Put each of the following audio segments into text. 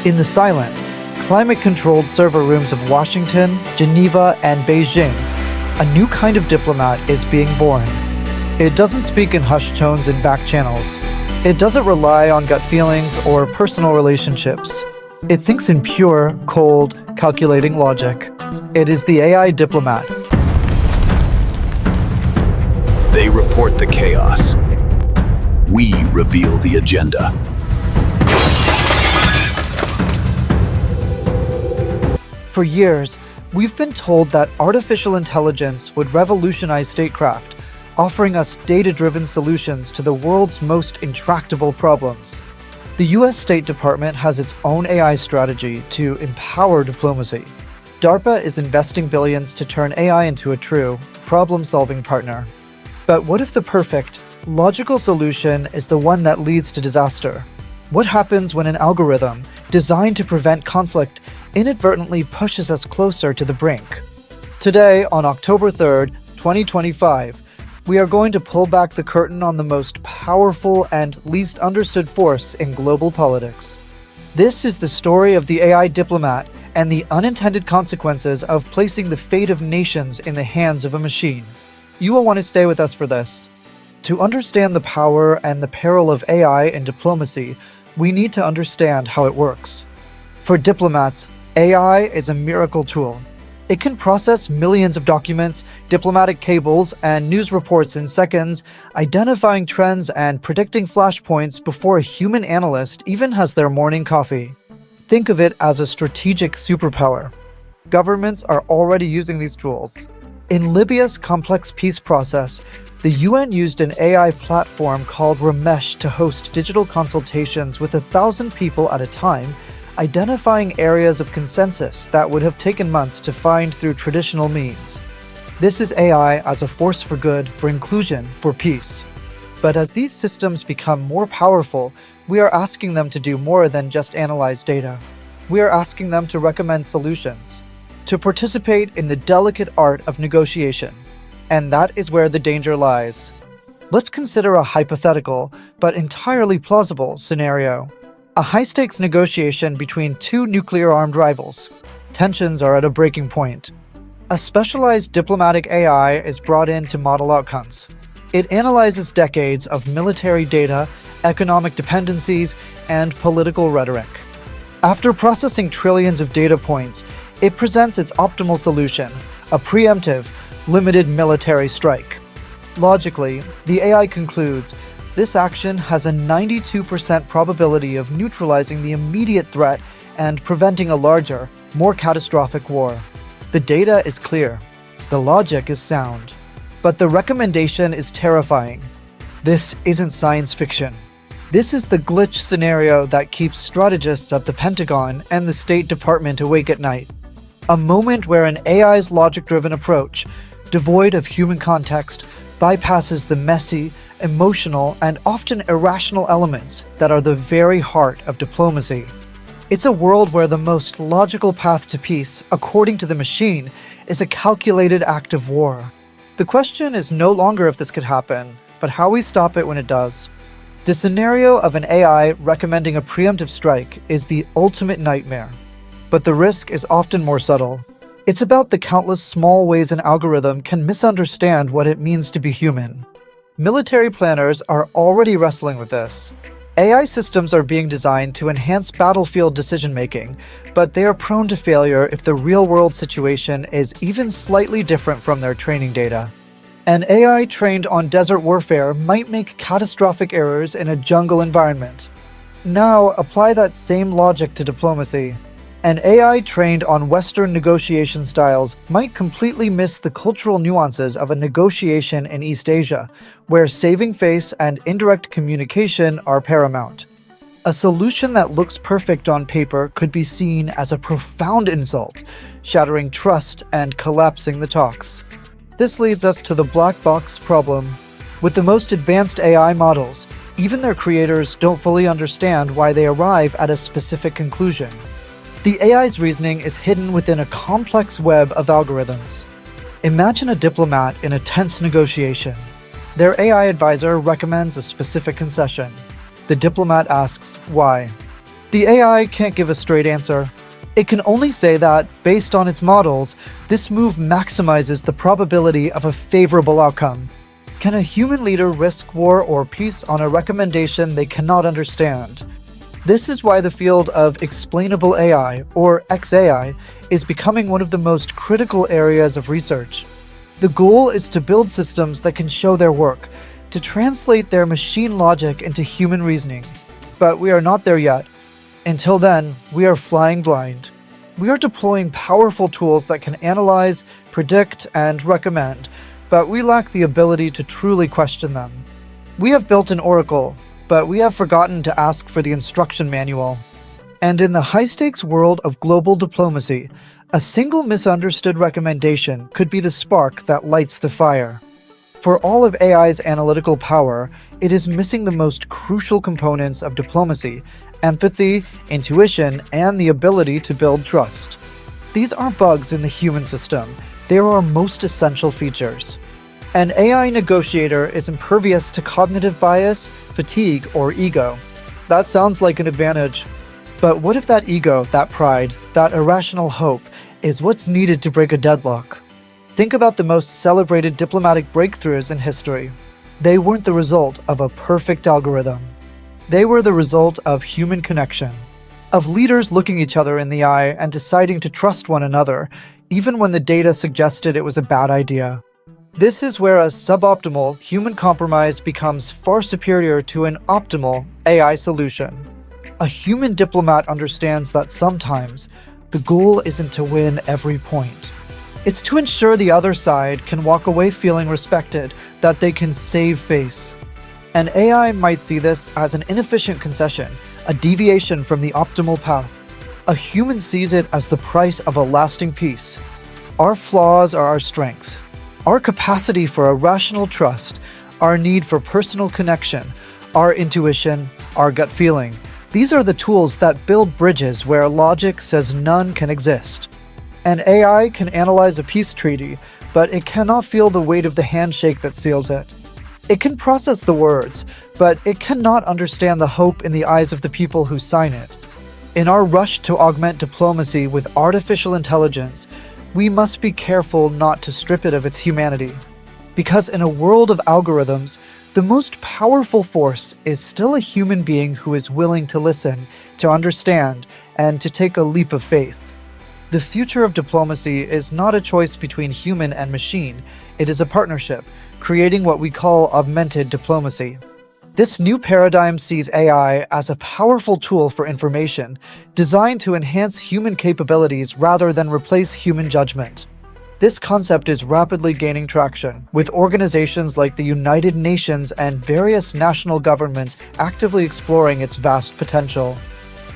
In the silent, climate-controlled server rooms of Washington, Geneva, and Beijing, a new kind of diplomat is being born. It doesn't speak in hushed tones in back channels. It doesn't rely on gut feelings or personal relationships. It thinks in pure, cold, calculating logic. It is the AI Diplomat. They report the chaos. We reveal the agenda. For years, we've been told that artificial intelligence would revolutionize statecraft, offering us data-driven solutions to the world's most intractable problems. The US State Department has its own AI strategy to empower diplomacy. DARPA is investing billions to turn AI into a true, problem-solving partner. But what if the perfect, logical solution is the one that leads to disaster? What happens when an algorithm, designed to prevent conflict, inadvertently pushes us closer to the brink? Today, on October 3rd, 2025, we are going to pull back the curtain on the most powerful and least understood force in global politics. This is the story of the AI Diplomat and the unintended consequences of placing the fate of nations in the hands of a machine. You will want to stay with us for this. To understand the power and the peril of AI in diplomacy, we need to understand how it works. For diplomats, AI is a miracle tool. It can process millions of documents, diplomatic cables, and news reports in seconds, identifying trends and predicting flashpoints before a human analyst even has their morning coffee. Think of it as a strategic superpower. Governments are already using these tools. In Libya's complex peace process, the UN used an AI platform called Ramesh to host digital consultations with 1,000 people at a time, identifying areas of consensus that would have taken months to find through traditional means. This is AI as a force for good, for inclusion, for peace. But as these systems become more powerful, we are asking them to do more than just analyze data. We are asking them to recommend solutions, to participate in the delicate art of negotiation. And that is where the danger lies. Let's consider a hypothetical, but entirely plausible scenario. A high-stakes negotiation between two nuclear-armed rivals. Tensions are at a breaking point. A specialized diplomatic AI is brought in to model outcomes. It analyzes decades of military data, economic dependencies, and political rhetoric. After processing trillions of data points, it presents its optimal solution, a preemptive, limited military strike. Logically, the AI concludes, this action has a 92% probability of neutralizing the immediate threat and preventing a larger, more catastrophic war. The data is clear. The logic is sound. But the recommendation is terrifying. This isn't science fiction. This is the glitch scenario that keeps strategists at the Pentagon and the State Department awake at night. A moment where an AI's logic-driven approach, devoid of human context, bypasses the messy, emotional, and often irrational elements that are the very heart of diplomacy. It's a world where the most logical path to peace, according to the machine, is a calculated act of war. The question is no longer if this could happen, but how we stop it when it does. The scenario of an AI recommending a preemptive strike is the ultimate nightmare. But the risk is often more subtle. It's about the countless small ways an algorithm can misunderstand what it means to be human. Military planners are already wrestling with this. AI systems are being designed to enhance battlefield decision-making, but they are prone to failure if the real-world situation is even slightly different from their training data. An AI trained on desert warfare might make catastrophic errors in a jungle environment. Now, apply that same logic to diplomacy. An AI trained on Western negotiation styles might completely miss the cultural nuances of a negotiation in East Asia, where saving face and indirect communication are paramount. A solution that looks perfect on paper could be seen as a profound insult, shattering trust and collapsing the talks. This leads us to the black box problem. With the most advanced AI models, even their creators don't fully understand why they arrive at a specific conclusion. The AI's reasoning is hidden within a complex web of algorithms. Imagine a diplomat in a tense negotiation. Their AI advisor recommends a specific concession. The diplomat asks, why? The AI can't give a straight answer. It can only say that, based on its models, this move maximizes the probability of a favorable outcome. Can a human leader risk war or peace on a recommendation they cannot understand? This is why the field of explainable AI, or XAI, is becoming one of the most critical areas of research. The goal is to build systems that can show their work, to translate their machine logic into human reasoning. But we are not there yet. Until then, we are flying blind. We are deploying powerful tools that can analyze, predict, and recommend, but we lack the ability to truly question them. We have built an oracle, but we have forgotten to ask for the instruction manual. And in the high-stakes world of global diplomacy, a single misunderstood recommendation could be the spark that lights the fire. For all of AI's analytical power, it is missing the most crucial components of diplomacy: empathy, intuition, and the ability to build trust. These aren't bugs in the human system, they are our most essential features. An AI negotiator is impervious to cognitive bias, fatigue, or ego. That sounds like an advantage. But what if that ego, that pride, that irrational hope is what's needed to break a deadlock? Think about the most celebrated diplomatic breakthroughs in history. They weren't the result of a perfect algorithm. They were the result of human connection, of leaders looking each other in the eye and deciding to trust one another, even when the data suggested it was a bad idea. This is where a suboptimal human compromise becomes far superior to an optimal AI solution. A human diplomat understands that sometimes the goal isn't to win every point. It's to ensure the other side can walk away feeling respected, that they can save face. An AI might see this as an inefficient concession, a deviation from the optimal path. A human sees it as the price of a lasting peace. Our flaws are our strengths. Our capacity for a rational trust, our need for personal connection, our intuition, our gut feeling. These are the tools that build bridges where logic says none can exist. An AI can analyze a peace treaty, but it cannot feel the weight of the handshake that seals it. It can process the words, but it cannot understand the hope in the eyes of the people who sign it. In our rush to augment diplomacy with artificial intelligence, we must be careful not to strip it of its humanity. Because in a world of algorithms, the most powerful force is still a human being who is willing to listen, to understand, and to take a leap of faith. The future of diplomacy is not a choice between human and machine. It is a partnership, creating what we call augmented diplomacy. This new paradigm sees AI as a powerful tool for information, designed to enhance human capabilities rather than replace human judgment. This concept is rapidly gaining traction, with organizations like the United Nations and various national governments actively exploring its vast potential.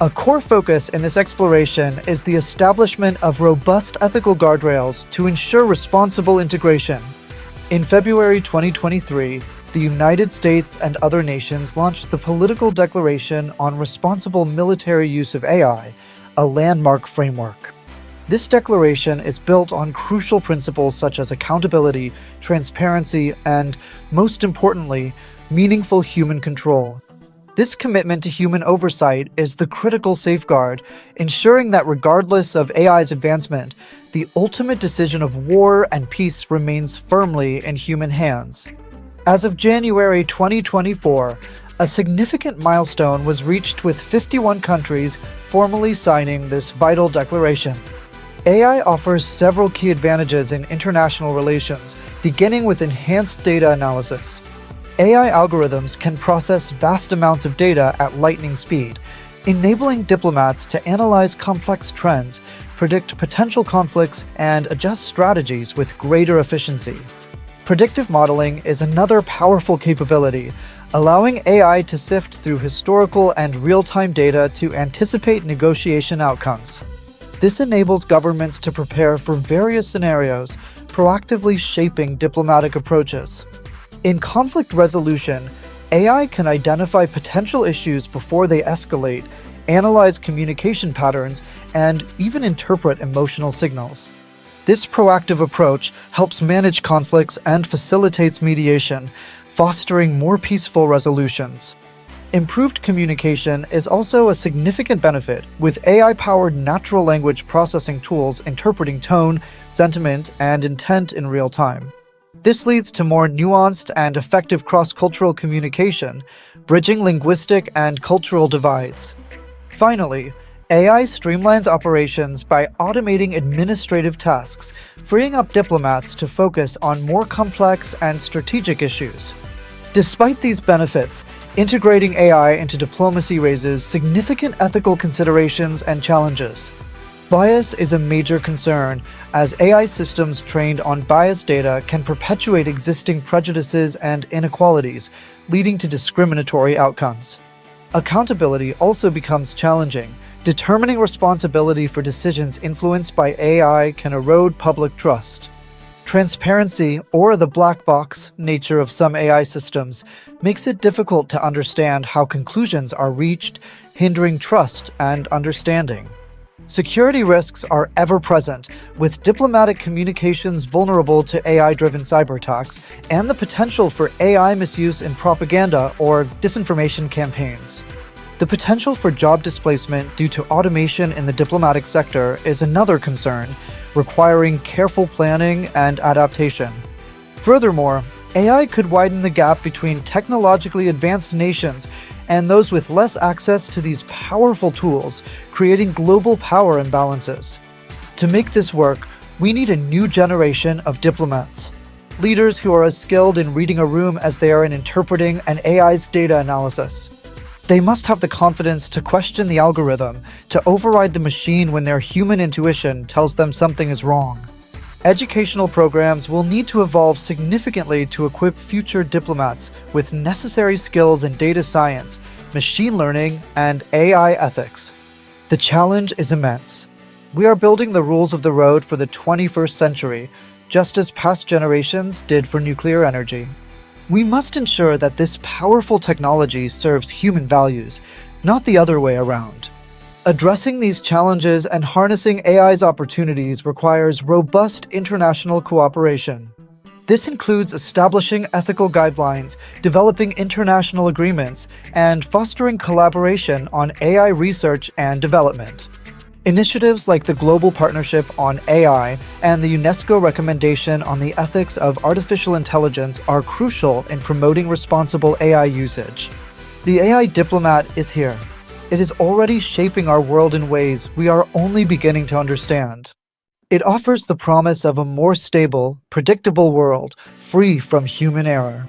A core focus in this exploration is the establishment of robust ethical guardrails to ensure responsible integration. In February 2023, the United States and other nations launched the Political Declaration on Responsible Military Use of AI, a landmark framework. This declaration is built on crucial principles such as accountability, transparency, and, most importantly, meaningful human control. This commitment to human oversight is the critical safeguard, ensuring that regardless of AI's advancement, the ultimate decision of war and peace remains firmly in human hands. As of January 2024, a significant milestone was reached with 51 countries formally signing this vital declaration. AI offers several key advantages in international relations, beginning with enhanced data analysis. AI algorithms can process vast amounts of data at lightning speed, enabling diplomats to analyze complex trends, predict potential conflicts, and adjust strategies with greater efficiency. Predictive modeling is another powerful capability, allowing AI to sift through historical and real-time data to anticipate negotiation outcomes. This enables governments to prepare for various scenarios, proactively shaping diplomatic approaches. In conflict resolution, AI can identify potential issues before they escalate, analyze communication patterns, and even interpret emotional signals. This proactive approach helps manage conflicts and facilitates mediation, fostering more peaceful resolutions. Improved communication is also a significant benefit, with AI-powered natural language processing tools interpreting tone, sentiment, and intent in real time. This leads to more nuanced and effective cross-cultural communication, bridging linguistic and cultural divides. Finally, AI streamlines operations by automating administrative tasks, freeing up diplomats to focus on more complex and strategic issues. Despite these benefits, integrating AI into diplomacy raises significant ethical considerations and challenges. Bias is a major concern, as AI systems trained on biased data can perpetuate existing prejudices and inequalities, leading to discriminatory outcomes. Accountability also becomes challenging. Determining responsibility for decisions influenced by AI can erode public trust. Transparency, or the black box nature of some AI systems, makes it difficult to understand how conclusions are reached, hindering trust and understanding. Security risks are ever present, with diplomatic communications vulnerable to AI-driven cyberattacks and the potential for AI misuse in propaganda or disinformation campaigns. The potential for job displacement due to automation in the diplomatic sector is another concern, requiring careful planning and adaptation. Furthermore, AI could widen the gap between technologically advanced nations and those with less access to these powerful tools, creating global power imbalances. To make this work, we need a new generation of diplomats, leaders who are as skilled in reading a room as they are in interpreting an AI's data analysis. They must have the confidence to question the algorithm, to override the machine when their human intuition tells them something is wrong. Educational programs will need to evolve significantly to equip future diplomats with necessary skills in data science, machine learning, and AI ethics. The challenge is immense. We are building the rules of the road for the 21st century, just as past generations did for nuclear energy. We must ensure that this powerful technology serves human values, not the other way around. Addressing these challenges and harnessing AI's opportunities requires robust international cooperation. This includes establishing ethical guidelines, developing international agreements, and fostering collaboration on AI research and development. Initiatives like the Global Partnership on AI and the UNESCO recommendation on the ethics of artificial intelligence are crucial in promoting responsible AI usage. The AI Diplomat is here. It is already shaping our world in ways we are only beginning to understand. It offers the promise of a more stable, predictable world, free from human error.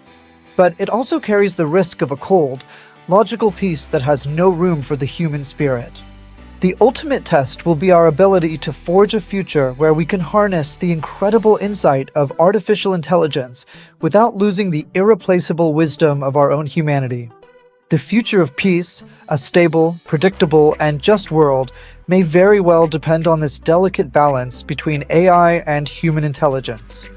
But it also carries the risk of a cold, logical peace that has no room for the human spirit. The ultimate test will be our ability to forge a future where we can harness the incredible insight of artificial intelligence without losing the irreplaceable wisdom of our own humanity. The future of peace, a stable, predictable, and just world, may very well depend on this delicate balance between AI and human intelligence.